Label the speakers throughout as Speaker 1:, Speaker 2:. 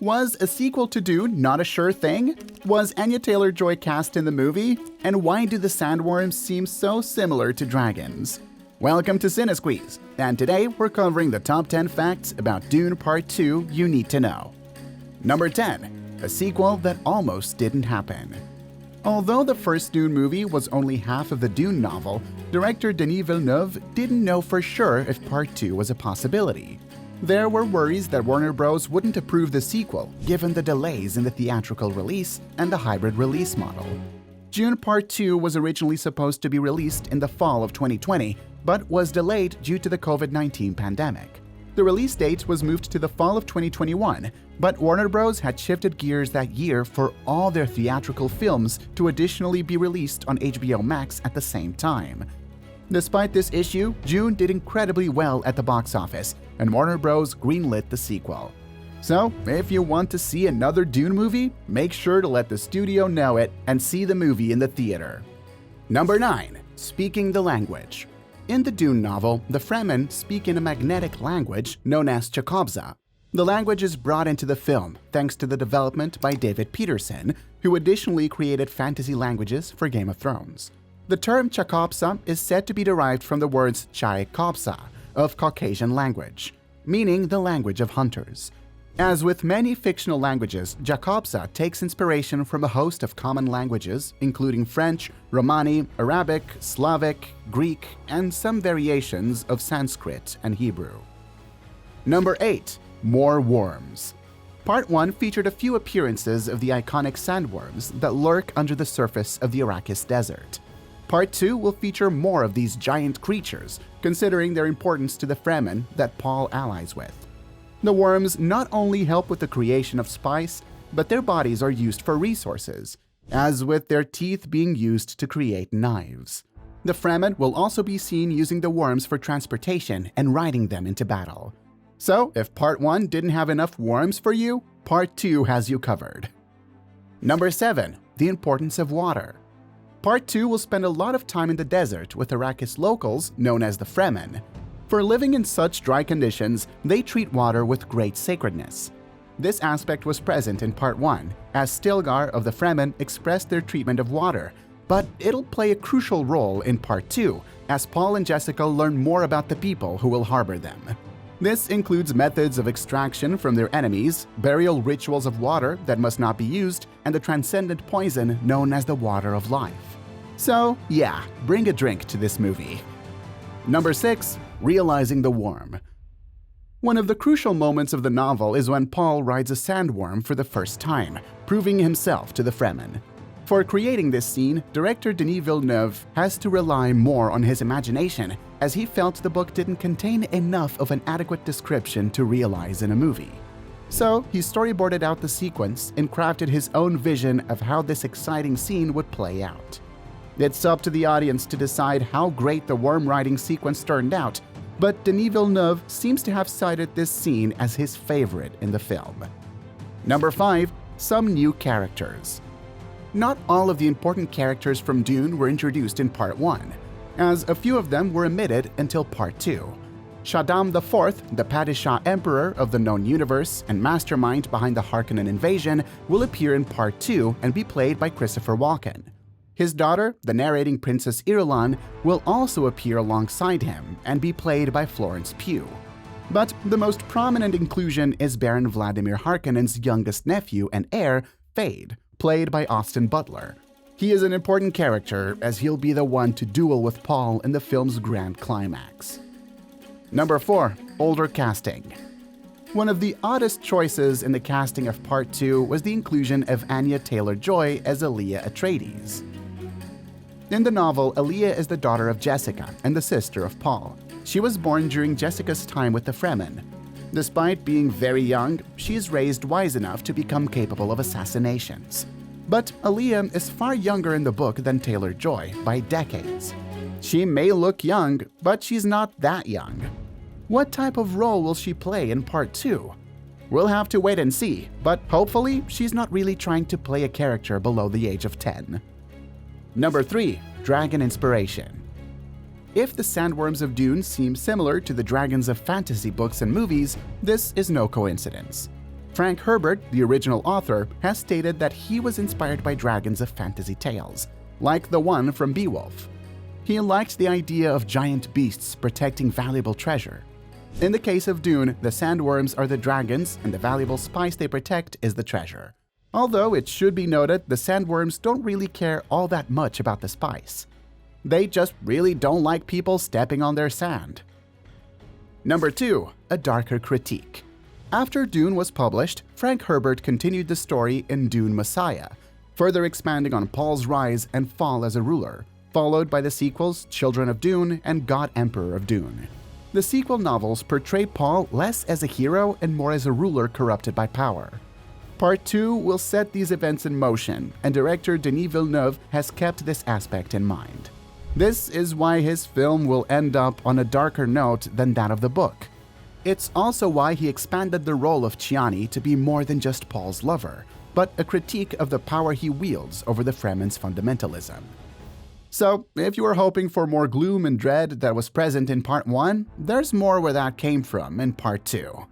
Speaker 1: Was a sequel to Dune not a sure thing? Was Anya Taylor-Joy cast in the movie? And why do the sandworms seem so similar to dragons? Welcome to CineSqueeze, and today we're covering the top 10 facts about Dune Part 2 you need to know. Number 10. A sequel that almost didn't happen. Although the first Dune movie was only half of the Dune novel, director Denis Villeneuve didn't know for sure if Part 2 was a possibility. There were worries that Warner Bros. Wouldn't approve the sequel, given the delays in the theatrical release and the hybrid release model. Dune Part 2 was originally supposed to be released in the fall of 2020, but was delayed due to the COVID-19 pandemic. The release date was moved to the fall of 2021, but Warner Bros. Had shifted gears that year for all their theatrical films to additionally be released on HBO Max at the same time. Despite this issue, Dune did incredibly well at the box office, and Warner Bros. Greenlit the sequel. So, if you want to see another Dune movie, make sure to let the studio know it and see the movie in the theater. Number 9. Speaking the language. In the Dune novel, the Fremen speak in a magnetic language known as Chakobza. The language is brought into the film thanks to the development by David Peterson, who additionally created fantasy languages for Game of Thrones. The term Chakobza is said to be derived from the words Chai Kobza, of Caucasian language, meaning the language of hunters. As with many fictional languages, Jakobza takes inspiration from a host of common languages, including French, Romani, Arabic, Slavic, Greek, and some variations of Sanskrit and Hebrew. Number 8. More worms. Part 1 featured a few appearances of the iconic sandworms that lurk under the surface of the Arrakis Desert. Part 2 will feature more of these giant creatures, considering their importance to the Fremen that Paul allies with. The worms not only help with the creation of spice, but their bodies are used for resources, as with their teeth being used to create knives. The Fremen will also be seen using the worms for transportation and riding them into battle. So, if Part 1 didn't have enough worms for you, Part 2 has you covered. Number 7. The importance of water. Part 2 will spend a lot of time in the desert with Arrakis locals known as the Fremen. For living in such dry conditions, they treat water with great sacredness. This aspect was present in Part 1, as Stilgar of the Fremen expressed their treatment of water, but it'll play a crucial role in Part 2, as Paul and Jessica learn more about the people who will harbor them. This includes methods of extraction from their enemies, burial rituals of water that must not be used, and the transcendent poison known as the Water of Life. So, yeah, bring a drink to this movie. Number 6. Realizing the worm. One of the crucial moments of the novel is when Paul rides a sandworm for the first time, proving himself to the Fremen. For creating this scene, director Denis Villeneuve has to rely more on his imagination, as he felt the book didn't contain enough of an adequate description to realize in a movie. So, he storyboarded out the sequence and crafted his own vision of how this exciting scene would play out. It's up to the audience to decide how great the worm riding sequence turned out, but Denis Villeneuve seems to have cited this scene as his favorite in the film. Number 5. Some new characters. Not all of the important characters from Dune were introduced in Part 1, as a few of them were omitted until Part 2. Shaddam IV, the Padishah Emperor of the known universe and mastermind behind the Harkonnen invasion, will appear in Part 2 and be played by Christopher Walken. His daughter, the narrating Princess Irulan, will also appear alongside him and be played by Florence Pugh. But the most prominent inclusion is Baron Vladimir Harkonnen's youngest nephew and heir, Fade, played by Austin Butler. He is an important character, as he'll be the one to duel with Paul in the film's grand climax. Number 4. Older casting. One of the oddest choices in the casting of Part 2 was the inclusion of Anya Taylor-Joy as Alia Atreides. In the novel, Alia is the daughter of Jessica and the sister of Paul. She was born during Jessica's time with the Fremen. Despite being very young, she is raised wise enough to become capable of assassinations. But Alia is far younger in the book than Taylor-Joy by decades. She may look young, but she's not that young. What type of role will she play in Part 2? We'll have to wait and see, but hopefully she's not really trying to play a character below the age of 10. Number 3. Dragon inspiration. If the sandworms of Dune seem similar to the dragons of fantasy books and movies, this is no coincidence. Frank Herbert, the original author, has stated that he was inspired by dragons of fantasy tales, like the one from Beowulf. He liked the idea of giant beasts protecting valuable treasure. In the case of Dune, the sandworms are the dragons and the valuable spice they protect is the treasure. Although it should be noted the sandworms don't really care all that much about the spice. They just really don't like people stepping on their sand. Number 2. A darker critique. After Dune was published, Frank Herbert continued the story in Dune Messiah, further expanding on Paul's rise and fall as a ruler, followed by the sequels Children of Dune and God Emperor of Dune. The sequel novels portray Paul less as a hero and more as a ruler corrupted by power. Part 2 will set these events in motion, and director Denis Villeneuve has kept this aspect in mind. This is why his film will end up on a darker note than that of the book. It's also why he expanded the role of Chiani to be more than just Paul's lover, but a critique of the power he wields over the Fremen's fundamentalism. So, if you were hoping for more gloom and dread that was present in Part 1, there's more where that came from in Part 2.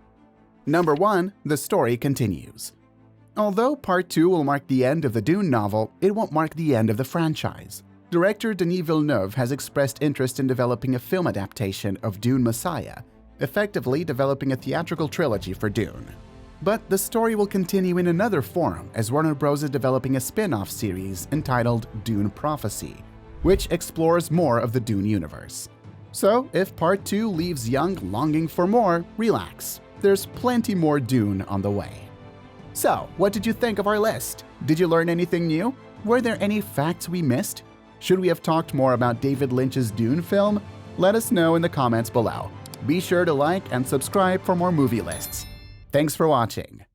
Speaker 1: Number 1. The story continues. Although Part 2 will mark the end of the Dune novel, it won't mark the end of the franchise. Director Denis Villeneuve has expressed interest in developing a film adaptation of Dune Messiah, effectively developing a theatrical trilogy for Dune. But the story will continue in another form as Warner Bros. Is developing a spin-off series entitled Dune Prophecy, which explores more of the Dune universe. So, if Part 2 leaves Young longing for more, relax. There's plenty more Dune on the way. So, what did you think of our list? Did you learn anything new? Were there any facts we missed? Should we have talked more about David Lynch's Dune film? Let us know in the comments below. Be sure to like and subscribe for more movie lists. Thanks for watching.